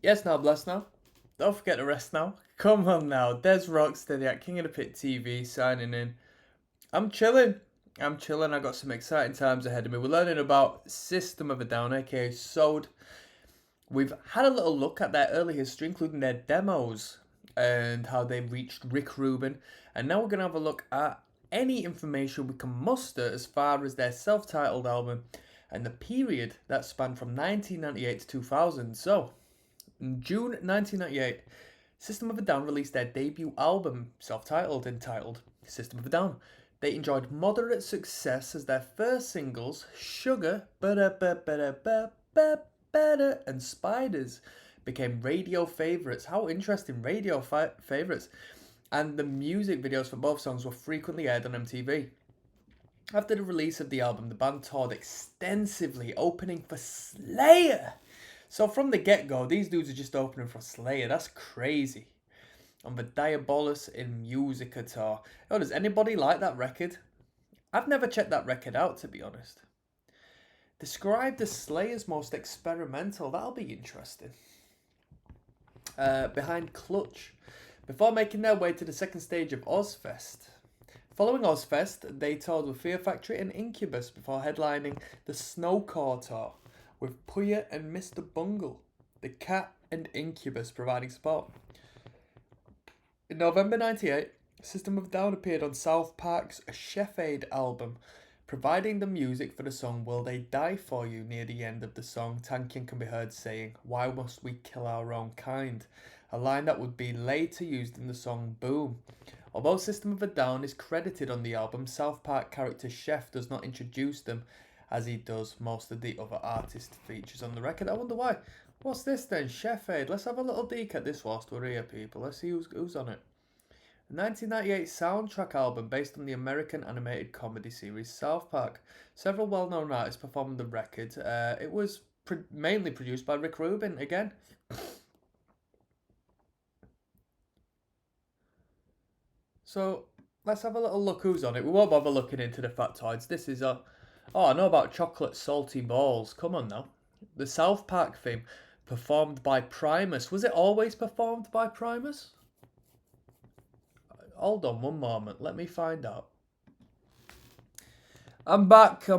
Yes, now, bless now. Don't forget the rest now. Come on now. Des Rocksteady at King of the Pit TV signing in. I'm chilling. I'm chilling. I got some exciting times ahead of me. We're learning about System of a Down, aka Sold. We've had a little look at their early history, including their demos and how they reached Rick Rubin. And now we're going to have a look at any information we can muster as far as their self titled album and the period that spanned from 1998 to 2000. So, in June 1998, System of a Down released their debut album, self-titled, entitled System of a Down. They enjoyed moderate success as their first singles, Sugar, Better, and Spiders, became radio favourites. How interesting, radio favourites. And the music videos for both songs were frequently aired on MTV. After the release of the album, the band toured extensively, opening for Slayer. So from the get-go, these dudes are just opening for Slayer. That's crazy. On the Diabolus in Musica tour. Oh, does anybody like that record? I've never checked that record out, to be honest. Described as Slayer's most experimental. That'll be interesting. Behind Clutch. Before making their way to the second stage of Ozfest. Following Ozfest, they toured with Fear Factory and Incubus before headlining the Snowcore tour with Puya and Mr. Bungle, the Cat and Incubus providing support. In November 98, System of a Down appeared on South Park's Chef Aid album, providing the music for the song Will They Die For You. Near the end of the song, Tankian can be heard saying, "Why must we kill our own kind?" A line that would be later used in the song Boom. Although System of a Down is credited on the album, South Park character Chef does not introduce them as he does most of the other artist features on the record. I wonder why. What's this then? Chef Aid. Let's have a little peek at this whilst we're here, people. Let's see who's on it. A 1998 soundtrack album based on the American animated comedy series South Park. Several well-known artists performed the record. It was mainly produced by Rick Rubin again. So let's have a little look who's on it. We won't bother looking into the factoids. This is a... Oh, I know about chocolate salty balls. Come on now. The South Park theme, performed by Primus. Was it always performed by Primus? Hold on one moment. Let me find out. I'm back. With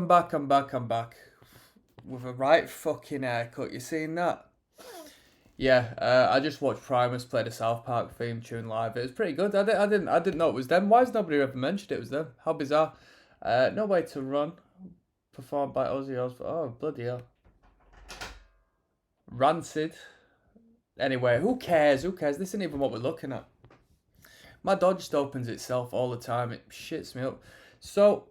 a right fucking haircut. You seen that? Yeah, I just watched Primus play the South Park theme tune live. It was pretty good. I didn't know it was them. Why has nobody ever mentioned it was them? How bizarre. No Way to Run, performed by Ozzy Osbourne. Oh, bloody hell. Rancid. Anyway, who cares? Who cares? This isn't even what we're looking at. My dog just opens itself all the time. It shits me up. So,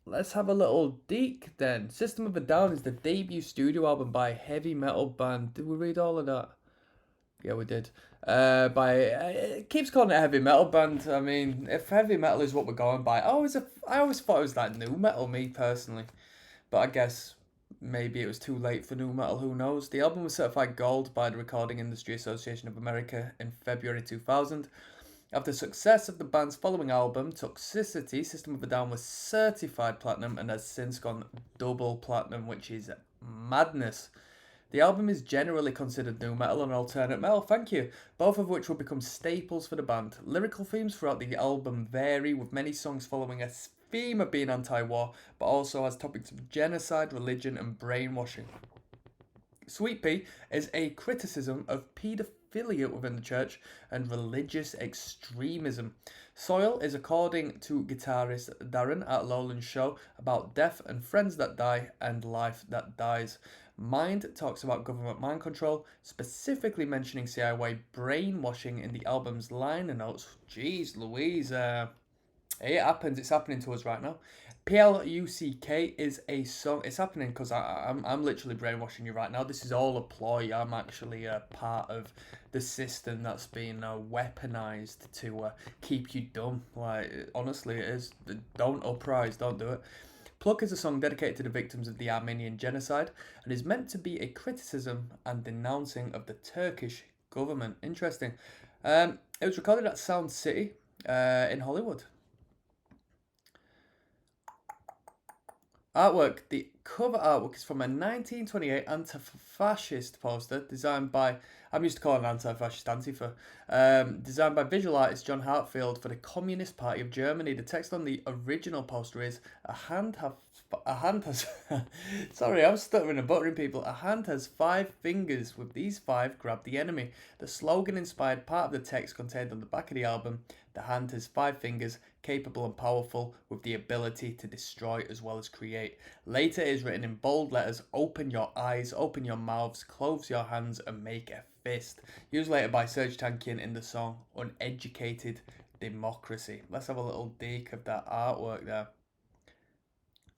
let's have a little deek then. System of a Down is the debut studio album by a heavy metal band. Did we read all of that? Yeah, we did. It keeps calling it a heavy metal band. I mean, if heavy metal is what we're going by, I always thought it was like new metal, me personally. But I guess maybe it was too late for new metal. Who knows? The album was certified gold by the Recording Industry Association of America in February 2000. After the success of the band's following album, Toxicity, System of a Down was certified platinum and has since gone double platinum, which is madness. The album is generally considered new metal and alternate metal, thank you, both of which will become staples for the band. Lyrical themes throughout the album vary, with many songs following a theme of being anti-war, but also has topics of genocide, religion, and brainwashing. Sweet Pea is a criticism of paedophilia within the church and religious extremism. Soil is, according to guitarist Darren at Lowland's show, about death and friends that die and life that dies. Mind talks about government mind control, specifically mentioning CIA brainwashing in the album's liner notes. Jeez Louise, it happens. It's happening to us right now. PLUCK is a song. It's happening because I'm literally brainwashing you right now. This is all a ploy. I'm actually a part of the system that's been weaponized to keep you dumb. Like, honestly, it is. Don't uprise. Don't do it. Pluck is a song dedicated to the victims of the Armenian genocide and is meant to be a criticism and denouncing of the Turkish government. Interesting. It was recorded at Sound City in Hollywood. Artwork. The cover artwork is from a 1928 anti-fascist poster designed by, I'm used to calling anti-fascist Antifa, designed by visual artist John Hartfield for the Communist Party of Germany. The text on the original poster is, a hand has, sorry, I'm stuttering and buttering people. A hand has 5 fingers. With these 5, grab the enemy. The slogan inspired part of the text contained on the back of the album. The hand has 5 fingers, capable and powerful, with the ability to destroy as well as create. Later it is written in bold letters, open your eyes, open your mouths, close your hands, and make a fist. Used later by Serj Tankian in the song Uneducated Democracy. Let's have a little dig of that artwork there.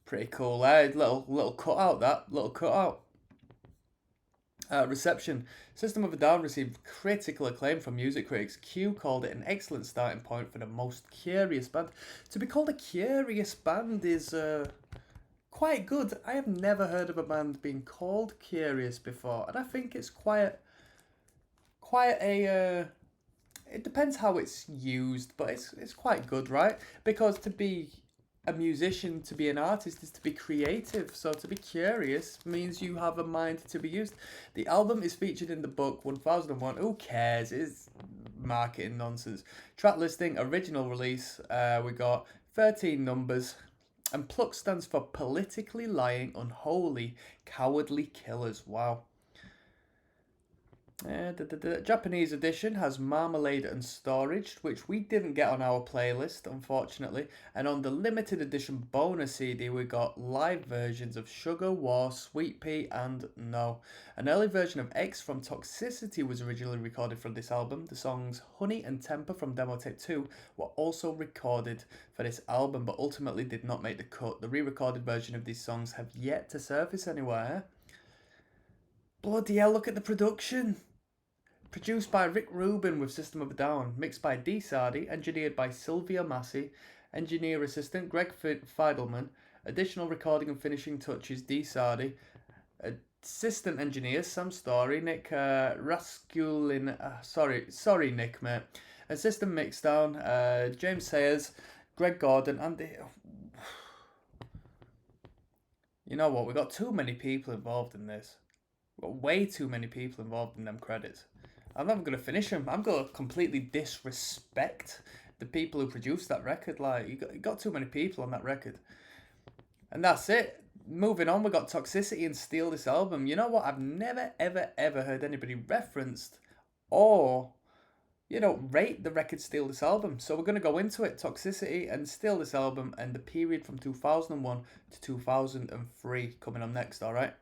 Pretty cool, eh? Little cutout, that. Little cutout. Reception. System of a Down received critical acclaim from music critics. Q called it an excellent starting point for the most curious band. To be called a curious band is quite good. I have never heard of a band being called curious before, and I think it's quite a. It depends how it's used, but it's quite good, right? Because to be a musician, to be an artist, is to be creative. So to be curious means you have a mind to be used. The album is featured in the book 1001. Who cares? It's marketing nonsense. Track listing, original release. We got 13 numbers. And Pluck stands for politically lying, unholy, cowardly killers. Wow. The Japanese edition has Marmalade and Storage, which we didn't get on our playlist, unfortunately. And on the limited edition bonus CD, we got live versions of Sugar, War, Sweet Pea, and No. An early version of X from Toxicity was originally recorded from this album. The songs Honey and Temper from Demo Tape 2 were also recorded for this album, but ultimately did not make the cut. The re-recorded version of these songs have yet to surface anywhere. Bloody hell, look at the production! Produced by Rick Rubin with System of a Down. Mixed by D. Sardi. Engineered by Sylvia Massey. Engineer assistant Greg Feidelman. Additional recording and finishing touches D. Sardi. Assistant engineers Sam Story. Nick Raskulin. Sorry Nick, mate. Assistant mixdown James Sayers. Greg Gordon. And you know what? We got too many people involved in this. We've got way too many people involved in them credits. I'm never going to finish them. I'm going to completely disrespect the people who produced that record. Like, you got too many people on that record. And that's it. Moving on, we got Toxicity and Steal This Album. You know what? I've never, ever heard anybody referenced or, rate the record Steal This Album. So we're going to go into it. Toxicity and Steal This Album and the period from 2001 to 2003 coming on next, alright?